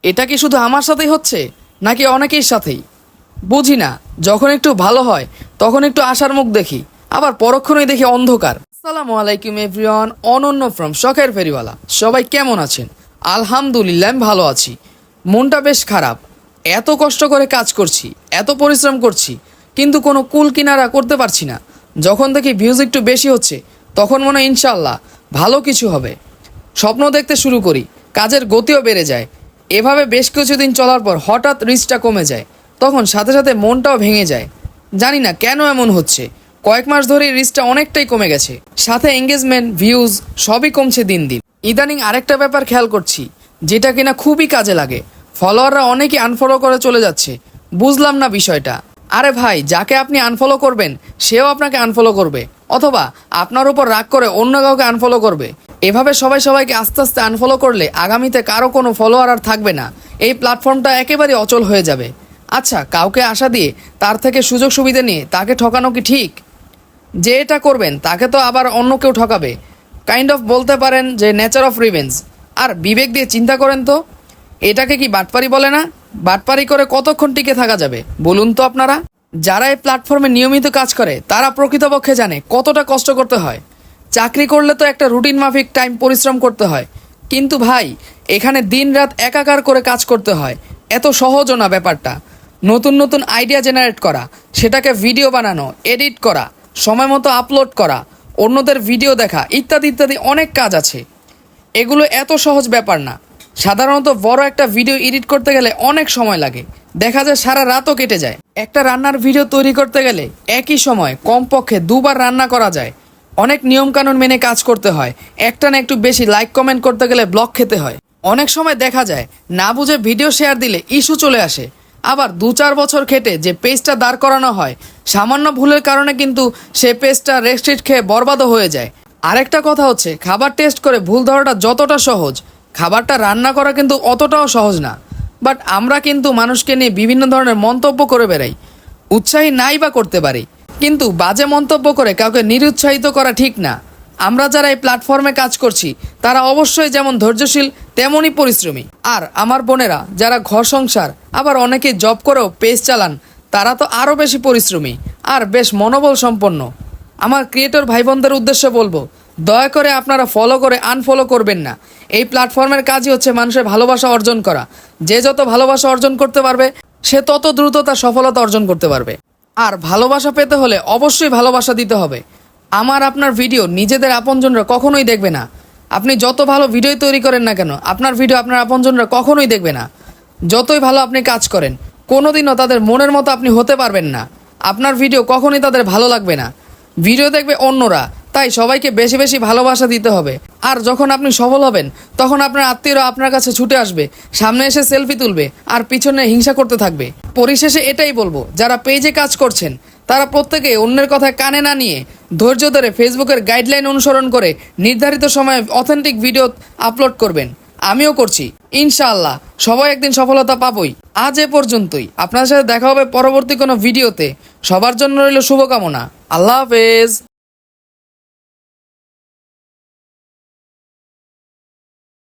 এটা কি শুধু আমার সাথেই হচ্ছে নাকি অনেকের সাথেই বুঝি না। যখন একটু ভালো হয় তখন একটু আশার মুখ দেখি, আবার পরক্ষণেই দেখি অন্ধকার। আসসালামু আলাইকুম এভরিওয়ান, অনন্য ফ্রম শখের ফেরিওয়ালা। সবাই কেমন আছেন? আলহামদুলিল্লাহ আমি ভালো আছি। মনটা বেশ খারাপ। এত কষ্ট করে কাজ করছি, এত পরিশ্রম করছি, কিন্তু কোনো কুল কিনারা করতে পারছি না। যখন দেখি ভিউজ একটু বেশি হচ্ছে তখন মনে হয় ইনশাল্লাহ ভালো কিছু হবে। স্বপ্ন দেখতে শুরু করি, কাজের গতিও বেড়ে যায়। এভাবে বেশ কিছুদিন চলার পর হঠাৎ রিচটা কমে যায়, তখন সাথে সাথে মনটাও ভেঙে যায়। জানি না কেন এমন হচ্ছে। কয়েক মাস ধরে রিচটা অনেকটাই কমে গেছে, সাথে এঙ্গেজমেন্ট, ভিউজ সবই কমছে দিন দিন। ইদানিং আরেকটা ব্যাপার খেয়াল করছি, যেটা কিনা খুবই কাজে লাগে। ফলোয়াররা অনেকেই আনফলো করে চলে যাচ্ছে। বুঝলাম না বিষয়টা। আরে ভাই, যাকে আপনি আনফলো করবেন সেও আপনাকে আনফলো করবে, অথবা আপনার উপর রাগ করে অন্য কাউকে আনফলো করবে। এভাবে সবাই সবাইকে আস্তে আস্তে আনফলো করলে আগামীতে কারো কোনো ফলোয়ার আর থাকবে না। এই প্ল্যাটফর্মটা একেবারে অচল হয়ে যাবে। আচ্ছা, কাউকে আশা দিয়ে তার থেকে সুযোগ সুবিধা নিয়ে তাকে ঠকানো কি ঠিক? যে এটা করবেন তাকে তো আবার অন্য কেউ ঠকাবে। কাইন্ড অফ বলতে পারেন যে নেচার অফ রিভেঞ্জ। আর বিবেক দিয়ে চিন্তা করেন তো, এটাকে কি বাটপারি বলে না? বাটপারি করে কতক্ষণ টিকে থাকা যাবে বলুন তো আপনারা? যারা এই প্ল্যাটফর্মে নিয়মিত কাজ করে তারা প্রকৃতপক্ষে জানে কতটা কষ্ট করতে হয়। চাকরি করলে তো একটা রুটিন মাফিক টাইম পরিশ্রম করতে হয়, কিন্তু ভাই এখানে দিন রাত একাকার করে কাজ করতে হয়। এত সহজও না ব্যাপারটা। নতুন নতুন আইডিয়া জেনারেট করা, সেটাকে ভিডিও বানানো, এডিট করা, সময় মতো আপলোড করা, অন্যদের ভিডিও দেখা, ইত্যাদি ইত্যাদি অনেক কাজ আছে। এগুলো এত সহজ ব্যাপার না। সাধারণত বড় একটা ভিডিও এডিট করতে গেলে অনেক সময় লাগে, দেখা যায় সারা রাতও কেটে যায়। একটা রান্নার ভিডিও তৈরি করতে গেলে একই সময় কমপক্ষে দুবার রান্না করা যায়। অনেক নিয়মকানুন মেনে কাজ করতে হয়। একটা না একটু বেশি লাইক কমেন্ট করতে গেলে ব্লক খেতে হয়। অনেক সময় দেখা যায় না বুঝে ভিডিও শেয়ার দিলে ইস্যু চলে আসে। আবার 2-4 বছর খেটে যে পেজটা দাঁড় করানো হয়, সামান্য ভুলের কারণে কিন্তু সে পেজটা রেস্ট্রিক্ট খেয়ে বরবাদও হয়ে যায়। আরেকটা কথা হচ্ছে, খাবার টেস্ট করে ভুল ধরাটা যতটা সহজ, খাবারটা রান্না করা কিন্তু অতটাও সহজ না। বাট আমরা কিন্তু মানুষকে নিয়ে বিভিন্ন ধরনের মন্তব্য করে বেড়াই। উৎসাহী নাই বা করতে পারি, কিন্তু বাজে মন্তব্য করে কাউকে নিরুৎসাহিত করা ঠিক না। আমরা যারা এই প্ল্যাটফর্মে কাজ করছি তারা অবশ্যই যেমন ধৈর্যশীল তেমনই পরিশ্রমী। আর আমার বোনেরা যারা ঘর সংসার, আবার অনেকে জব করেও পেজ চালান, তারা তো আরও বেশি পরিশ্রমী আর বেশ মনোবল সম্পন্ন। আমার ক্রিয়েটর ভাই বোনদের উদ্দেশ্যে বলবো, দয়া করে আপনারা ফলো করে আনফলো করবেন না। এই প্ল্যাটফর্মের কাজই হচ্ছে মানুষের ভালোবাসা অর্জন করা। যে যত ভালোবাসা অর্জন করতে পারবে সে তত দ্রুত তার সফলতা অর্জন করতে পারবে। আর ভালোবাসা পেতে হলে অবশ্যই ভালোবাসা দিতে হবে। আমার আপনার ভিডিও নিজেদের আপনজনরা কখনোই দেখবে না। আপনি যত ভালো ভিডিও তৈরি করেন না কেন, আপনার ভিডিও আপনার আপনজনরা কখনোই দেখবে না। যতই ভালো আপনি কাজ করেন, কোনোদিনও তাদের মনের মতো আপনি হতে পারবেন না। আপনার ভিডিও কখনোই তাদের ভালো লাগবে না। ভিডিও দেখবে অন্যরা। তাই সবাইকে বেশি বেশি ভালোবাসা দিতে হবে। আর যখন আপনি সফল হবেন তখন আপনার আত্মীয়রা আপনার কাছে ছুটে আসবে, সামনে এসে সেলফি তুলবে আর পিছনে হিংসা করতে থাকবে। পরিশেষে এটাই বলবো, যারা পেজে কাজ করছেন তারা প্রত্যেকে অন্যের কথা কানে না নিয়ে ধৈর্য ধরে ফেসবুকের গাইডলাইন অনুসরণ করে নির্ধারিত সময়ে অথেন্টিক ভিডিও আপলোড করবেন। আমিও করছি, ইনশাআল্লাহ সবাই একদিন সফলতা পাবই। আজ এ পর্যন্তই। আপনার সাথে দেখা হবে পরবর্তী কোনো ভিডিওতে। সবার জন্য রইল শুভকামনা। আল্লাহ হাফেজ।